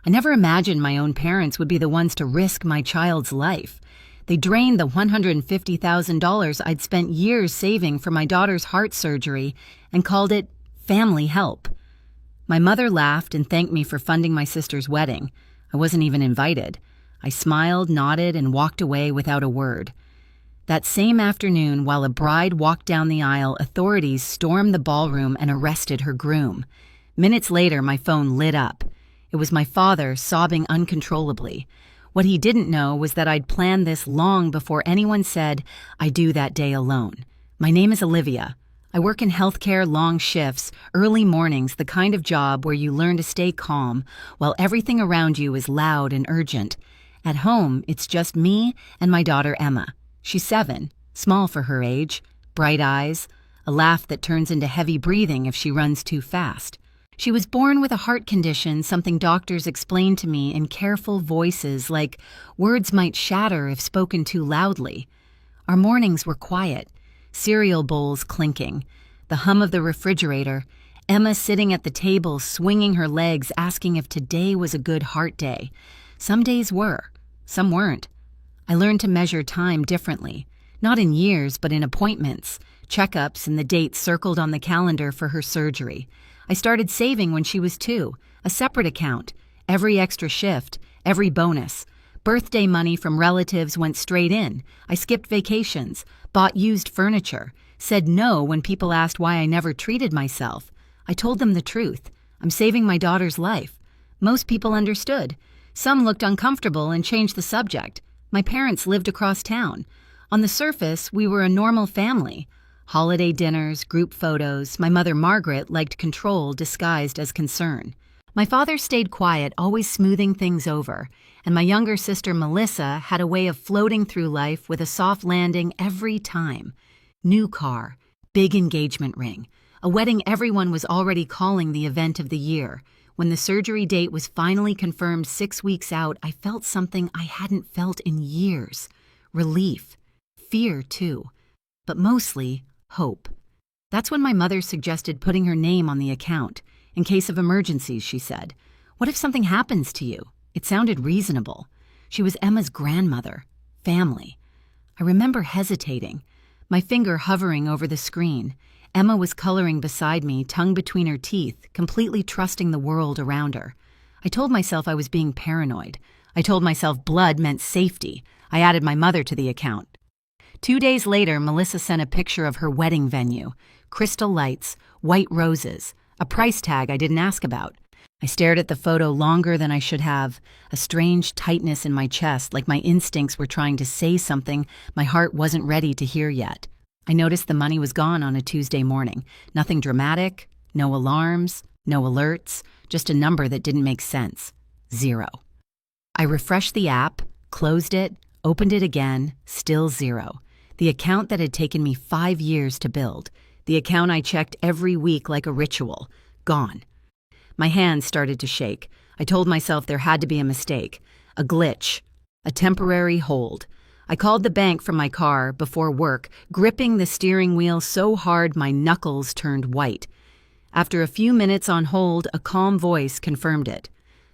I never imagined my own parents would be the ones to risk my child's life. They drained the $150,000 I'd spent years saving for my daughter's heart surgery and called it family help. My mother laughed and thanked me for funding my sister's wedding. I wasn't even invited. I smiled, nodded, and walked away without a word. That same afternoon, while a bride walked down the aisle, authorities stormed the ballroom and arrested her groom. Minutes later, my phone lit up. It was my father, sobbing uncontrollably. What he didn't know was that I'd planned this long before anyone said, "I do that day alone." My name is Olivia. I work in healthcare, long shifts, early mornings, the kind of job where you learn to stay calm while everything around you is loud and urgent. At home, it's just me and my daughter Emma. She's 7, small for her age, bright eyes, a laugh that turns into heavy breathing if she runs too fast. She was born with a heart condition, something doctors explained to me in careful voices like words might shatter if spoken too loudly. Our mornings were quiet, cereal bowls clinking, the hum of the refrigerator, Emma sitting at the table swinging her legs asking if today was a good heart day. Some days were, some weren't. I learned to measure time differently, not in years but in appointments, checkups, and the dates circled on the calendar for her surgery. I started saving when she was 2, a separate account, every extra shift, every bonus. Birthday money from relatives went straight in. I skipped vacations, bought used furniture, said no when people asked why I never treated myself. I told them the truth. I'm saving my daughter's life. Most people understood. Some looked uncomfortable and changed the subject. My parents lived across town. On the surface, we were a normal family. Holiday dinners, group photos. My mother, Margaret, liked control disguised as concern. My father stayed quiet, always smoothing things over. And my younger sister, Melissa, had a way of floating through life with a soft landing every time. New car, big engagement ring, a wedding everyone was already calling the event of the year. When the surgery date was finally confirmed 6 weeks out, I felt something I hadn't felt in years. Relief. Fear, too. But mostly, hope. That's when my mother suggested putting her name on the account. In case of emergencies, she said. What if something happens to you? It sounded reasonable. She was Emma's grandmother. Family. I remember hesitating, my finger hovering over the screen. Emma was coloring beside me, tongue between her teeth, completely trusting the world around her. I told myself I was being paranoid. I told myself blood meant safety. I added my mother to the account. 2 days later, Melissa sent a picture of her wedding venue. Crystal lights, white roses, a price tag I didn't ask about. I stared at the photo longer than I should have, a strange tightness in my chest, like my instincts were trying to say something my heart wasn't ready to hear yet. I noticed the money was gone on a Tuesday morning. Nothing dramatic, no alarms, no alerts, just a number that didn't make sense. 0. I refreshed the app, closed it, opened it again, still 0. The account that had taken me 5 years to build. The account I checked every week like a ritual. Gone. My hands started to shake. I told myself there had to be a mistake, a glitch, a temporary hold. I called the bank from my car before work, gripping the steering wheel so hard my knuckles turned white. After a few minutes on hold, a calm voice confirmed it.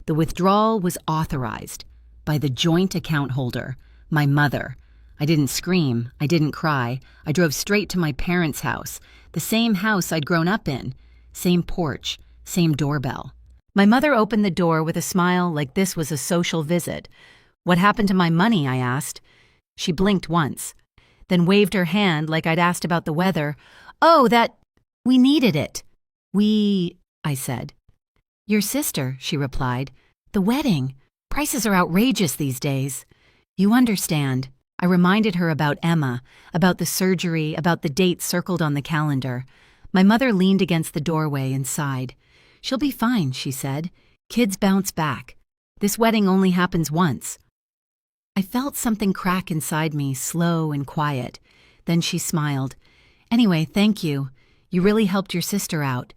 The withdrawal was authorized by the joint account holder, my mother. I didn't scream, I didn't cry. I drove straight to my parents' house, the same house I'd grown up in, same porch, same doorbell. My mother opened the door with a smile like this was a social visit. "What happened to my money?" I asked. She blinked once, then waved her hand like I'd asked about the weather. "Oh, we needed it." I said. "Your sister," she replied. "The wedding. Prices are outrageous these days." "You understand." I reminded her about Emma, about the surgery, about the dates circled on the calendar. My mother leaned against the doorway and sighed. "She'll be fine," she said. "Kids bounce back. This wedding only happens once." I felt something crack inside me, slow and quiet. Then she smiled. "Anyway, thank you. You really helped your sister out."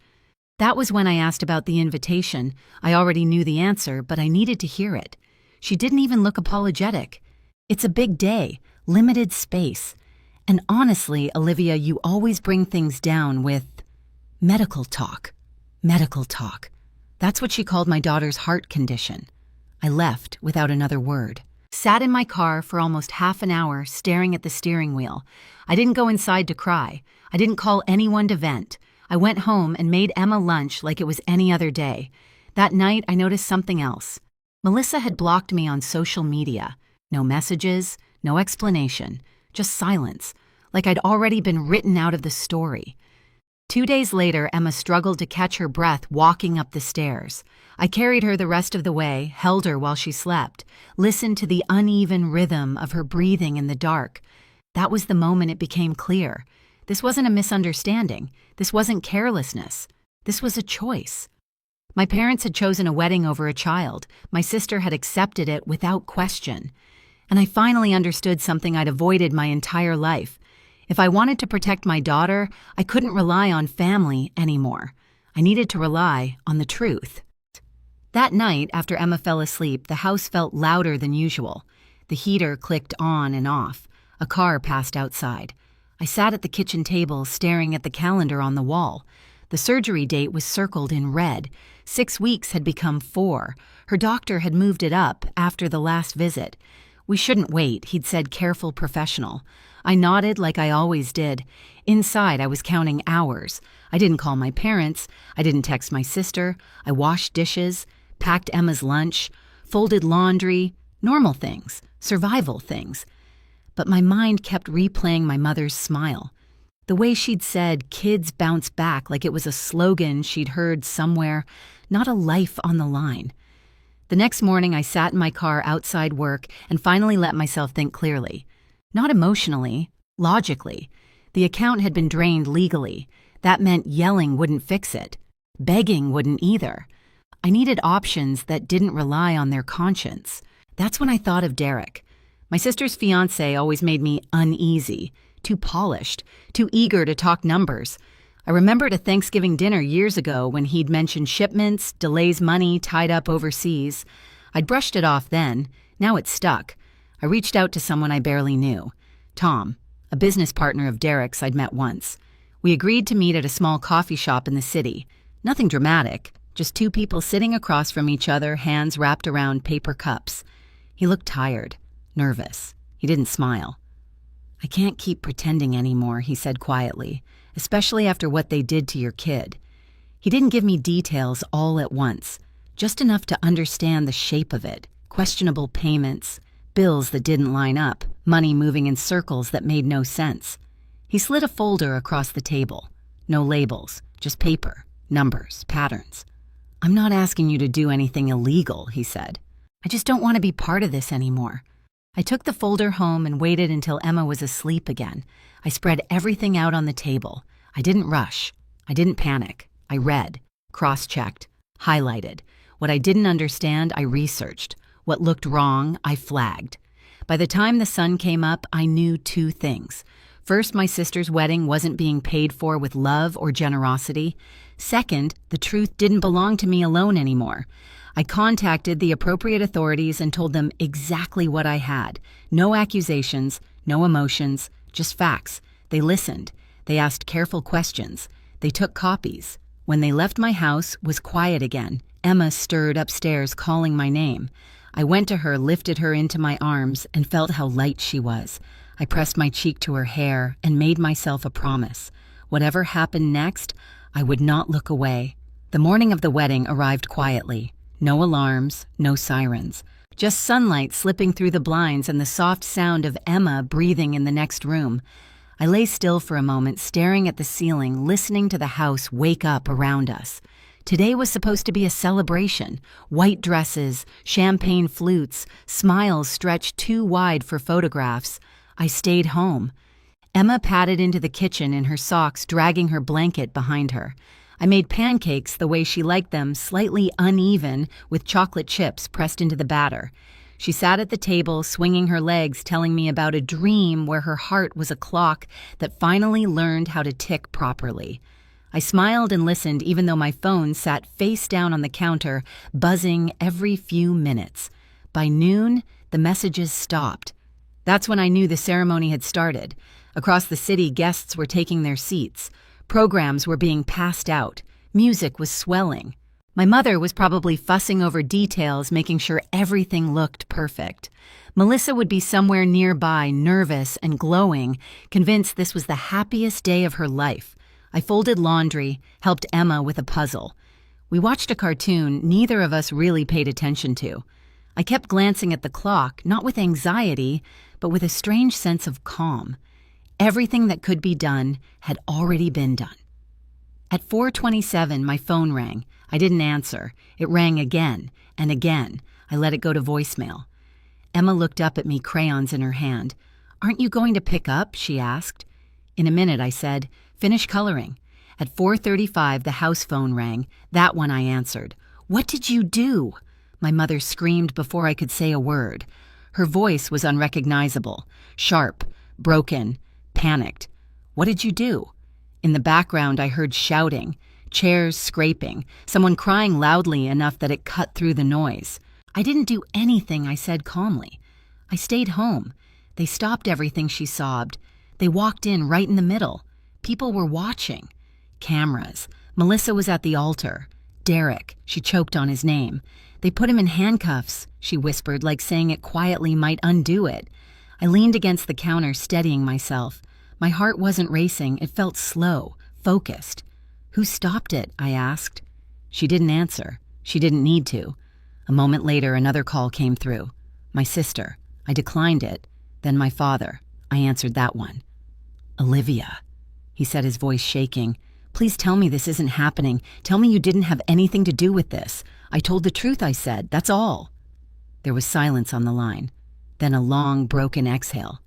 That was when I asked about the invitation. I already knew the answer, but I needed to hear it. She didn't even look apologetic. It's a big day, limited space. And honestly, Olivia, you always bring things down with medical talk. Medical talk. That's what she called my daughter's heart condition. I left without another word. Sat in my car for almost half an hour staring at the steering wheel. I didn't go inside to cry. I didn't call anyone to vent. I went home and made Emma lunch like it was any other day. That night, I noticed something else. Melissa had blocked me on social media. No messages, no explanation, just silence, like I'd already been written out of the story. 2 days later, Emma struggled to catch her breath walking up the stairs. I carried her the rest of the way, held her while she slept, listened to the uneven rhythm of her breathing in the dark. That was the moment it became clear. This wasn't a misunderstanding. This wasn't carelessness. This was a choice. My parents had chosen a wedding over a child. My sister had accepted it without question. And I finally understood something I'd avoided my entire life. If I wanted to protect my daughter, I couldn't rely on family anymore. I needed to rely on the truth. That night, after Emma fell asleep, the house felt louder than usual. The heater clicked on and off. A car passed outside. I sat at the kitchen table, staring at the calendar on the wall. The surgery date was circled in red. 6 weeks had become 4. Her doctor had moved it up after the last visit. We shouldn't wait, he'd said, careful professional. I nodded like I always did. Inside, I was counting hours. I didn't call my parents. I didn't text my sister. I washed dishes, packed Emma's lunch, folded laundry, normal things, survival things. But my mind kept replaying my mother's smile. The way she'd said, "Kids bounce back," like it was a slogan she'd heard somewhere, not a life on the line. The next morning, I sat in my car outside work and finally let myself think clearly. Not emotionally, logically. The account had been drained legally. That meant yelling wouldn't fix it. Begging wouldn't either. I needed options that didn't rely on their conscience. That's when I thought of Derek. My sister's fiancé always made me uneasy, too polished, too eager to talk numbers. I remembered a Thanksgiving dinner years ago when he'd mentioned shipments, delays, money tied up overseas. I'd brushed it off then. Now it stuck. I reached out to someone I barely knew. Tom, a business partner of Derek's I'd met once. We agreed to meet at a small coffee shop in the city. Nothing dramatic, just 2 people sitting across from each other, hands wrapped around paper cups. He looked tired, nervous. He didn't smile. "I can't keep pretending anymore," he said quietly, "especially after what they did to your kid." He didn't give me details all at once, just enough to understand the shape of it. Questionable payments, bills that didn't line up, money moving in circles that made no sense. He slid a folder across the table. No labels, just paper, numbers, patterns. "I'm not asking you to do anything illegal," he said. "I just don't want to be part of this anymore." I took the folder home and waited until Emma was asleep again. I spread everything out on the table. I didn't rush. I didn't panic. I read, cross-checked, highlighted. What I didn't understand, I researched. What looked wrong, I flagged. By the time the sun came up, I knew 2 things. First, my sister's wedding wasn't being paid for with love or generosity. Second, the truth didn't belong to me alone anymore. I contacted the appropriate authorities and told them exactly what I had. No accusations, no emotions, just facts. They listened. They asked careful questions. They took copies. When they left my house, was quiet again. Emma stirred upstairs, calling my name. I went to her, lifted her into my arms, and felt how light she was. I pressed my cheek to her hair and made myself a promise. Whatever happened next, I would not look away. The morning of the wedding arrived quietly. No alarms, no sirens. Just sunlight slipping through the blinds and the soft sound of Emma breathing in the next room. I lay still for a moment, staring at the ceiling, listening to the house wake up around us. Today was supposed to be a celebration. White dresses, champagne flutes, smiles stretched too wide for photographs. I stayed home. Emma padded into the kitchen in her socks, dragging her blanket behind her. I made pancakes the way she liked them, slightly uneven, with chocolate chips pressed into the batter. She sat at the table, swinging her legs, telling me about a dream where her heart was a clock that finally learned how to tick properly. I smiled and listened, even though my phone sat face down on the counter, buzzing every few minutes. By noon, the messages stopped. That's when I knew the ceremony had started. Across the city, guests were taking their seats. Programs were being passed out. Music was swelling. My mother was probably fussing over details, making sure everything looked perfect. Melissa would be somewhere nearby, nervous and glowing, convinced this was the happiest day of her life. I folded laundry, helped Emma with a puzzle. We watched a cartoon neither of us really paid attention to. I kept glancing at the clock, not with anxiety, but with a strange sense of calm. Everything that could be done had already been done. At 4:27, my phone rang. I didn't answer. It rang again and again. I let it go to voicemail. Emma looked up at me, crayons in her hand. "Aren't you going to pick up?" she asked. In a minute, I said, "Finish coloring." At 4:35, the house phone rang. That one I answered. "What did you do?" My mother screamed before I could say a word. Her voice was unrecognizable, sharp, broken, panicked. "What did you do?" In the background, I heard shouting, chairs scraping, someone crying loudly enough that it cut through the noise. "I didn't do anything," I said calmly. "I stayed home." They stopped everything, she sobbed. They walked in right in the middle. People were watching. Cameras. Melissa was at the altar. Derek, she choked on his name. "They put him in handcuffs," she whispered, like saying it quietly might undo it. I leaned against the counter, steadying myself. My heart wasn't racing, it felt slow, focused. "Who stopped it?" I asked. She didn't answer. She didn't need to. A moment later, another call came through. My sister. I declined it. Then my father. I answered that one. "Olivia," he said, his voice shaking. "Please tell me this isn't happening. Tell me you didn't have anything to do with this. I told the truth, I said. That's all." There was silence on the line. Then a long, broken exhale.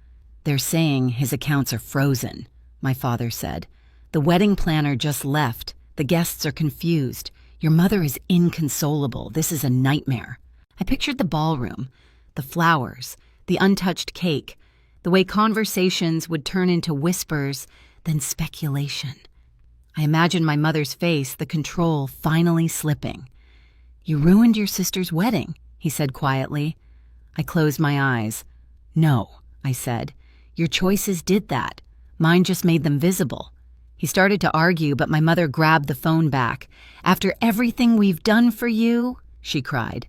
"They're saying his accounts are frozen," my father said. "The wedding planner just left. The guests are confused. Your mother is inconsolable. This is a nightmare." I pictured the ballroom, the flowers, the untouched cake, the way conversations would turn into whispers, then speculation. I imagined my mother's face, the control finally slipping. "You ruined your sister's wedding," he said quietly. I closed my eyes. "No," I said. "Your choices did that. Mine just made them visible." He started to argue, but my mother grabbed the phone back. "After everything we've done for you," she cried.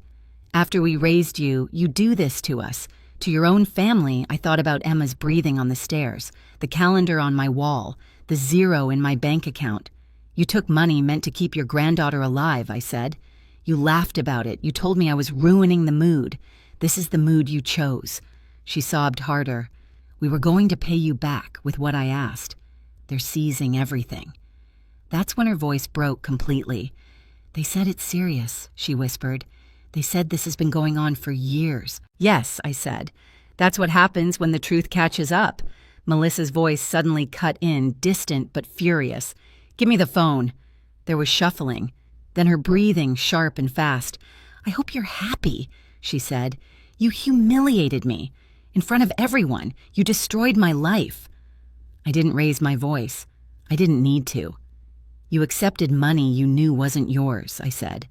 "After we raised you, you do this to us. To your own family." I thought about Emma's breathing on the stairs, the calendar on my wall, the zero in my bank account. "You took money meant to keep your granddaughter alive," I said. "You laughed about it. You told me I was ruining the mood. This is the mood you chose." She sobbed harder. "We were going to pay you back with what I asked. They're seizing everything." That's when her voice broke completely. "They said it's serious," she whispered. "They said this has been going on for years." "Yes," I said. "That's what happens when the truth catches up." Melissa's voice suddenly cut in, distant but furious. "Give me the phone." There was shuffling. Then her breathing, sharp and fast. "I hope you're happy," she said. "You humiliated me. In front of everyone. You destroyed my life." I didn't raise my voice. I didn't need to. "You accepted money you knew wasn't yours," I said.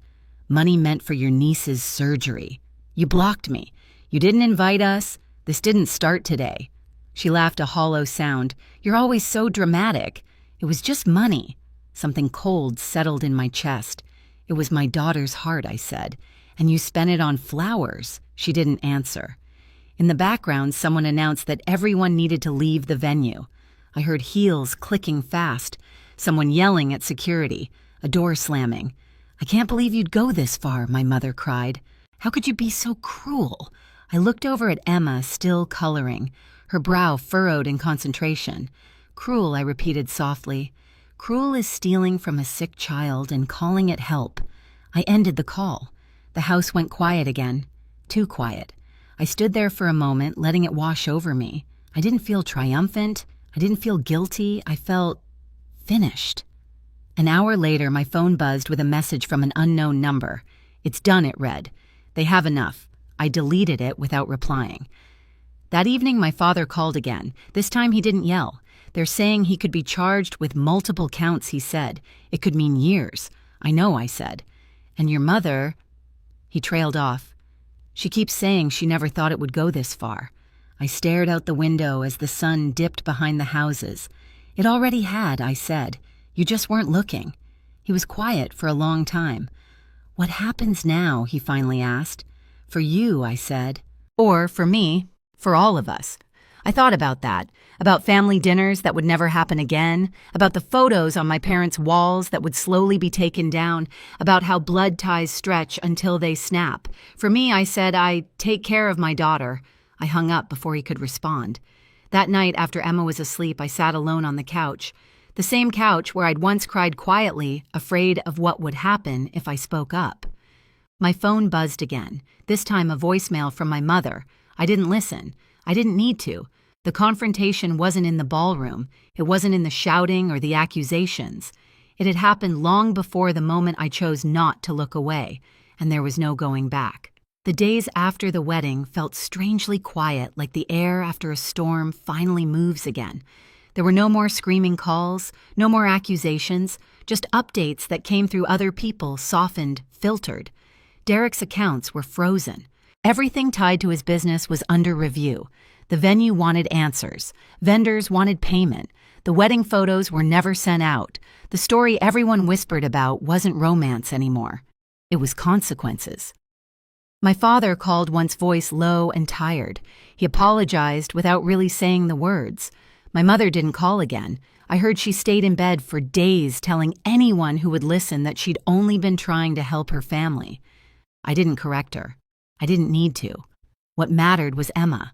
"Money meant for your niece's surgery. You blocked me. You didn't invite us. This didn't start today." She laughed a hollow sound. "You're always so dramatic. It was just money." Something cold settled in my chest. "It was my daughter's heart," I said. "And you spent it on flowers." She didn't answer. In the background, someone announced that everyone needed to leave the venue. I heard heels clicking fast, someone yelling at security, a door slamming. "I can't believe you'd go this far," my mother cried. "How could you be so cruel?" I looked over at Emma, still coloring, her brow furrowed in concentration. "Cruel," I repeated softly. "Cruel is stealing from a sick child and calling it help." I ended the call. The house went quiet again. Too quiet. I stood there for a moment, letting it wash over me. I didn't feel triumphant. I didn't feel guilty. I felt finished. An hour later, my phone buzzed with a message from an unknown number. "It's done," it read. "They have enough." I deleted it without replying. That evening, my father called again. This time he didn't yell. "They're saying he could be charged with multiple counts," he said. "It could mean years." "I know," I said. "And your mother—" He trailed off. "She keeps saying she never thought it would go this far." I stared out the window as the sun dipped behind the houses. "It already had," I said. "You just weren't looking." He was quiet for a long time. "What happens now?" he finally asked. "For you," I said. "Or for me, for all of us." I thought about that, about family dinners that would never happen again, about the photos on my parents' walls that would slowly be taken down, about how blood ties stretch until they snap. For me, I said, I take care of my daughter. I hung up before he could respond. That night, after Emma was asleep, I sat alone on the couch. The same couch where I'd once cried quietly, afraid of what would happen if I spoke up. My phone buzzed again, this time a voicemail from my mother. I didn't listen. I didn't need to. The confrontation wasn't in the ballroom. It wasn't in the shouting or the accusations. It had happened long before the moment I chose not to look away, and there was no going back. The days after the wedding felt strangely quiet, like the air after a storm finally moves again. There were no more screaming calls, no more accusations, just updates that came through other people, softened, filtered. Derek's accounts were frozen. Everything tied to his business was under review. The venue wanted answers. Vendors wanted payment. The wedding photos were never sent out. The story everyone whispered about wasn't romance anymore. It was consequences. My father called once, voice low and tired. He apologized without really saying the words. My mother didn't call again. I heard she stayed in bed for days telling anyone who would listen that she'd only been trying to help her family. I didn't correct her. I didn't need to. What mattered was Emma.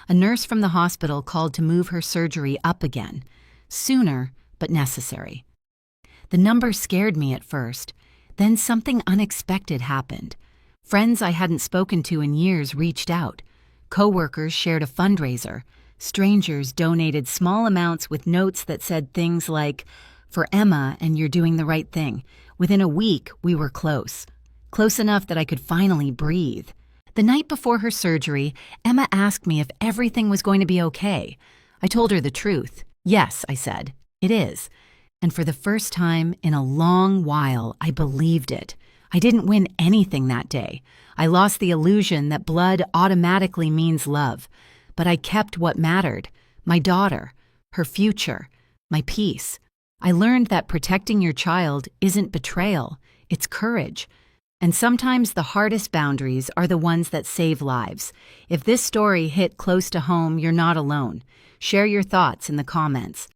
A nurse from the hospital called to move her surgery up again. Sooner, but necessary. The number scared me at first. Then something unexpected happened. Friends I hadn't spoken to in years reached out. Coworkers shared a fundraiser. Strangers donated small amounts with notes that said things like, "For Emma, and you're doing the right thing." Within a week, we were close. Close enough that I could finally breathe. The night before her surgery, Emma asked me if everything was going to be okay. I told her the truth. "Yes," I said, "it is." And for the first time in a long while, I believed it. I didn't win anything that day. I lost the illusion that blood automatically means love. But I kept what mattered, my daughter, her future, my peace. I learned that protecting your child isn't betrayal, it's courage. And sometimes the hardest boundaries are the ones that save lives. If this story hit close to home, you're not alone. Share your thoughts in the comments.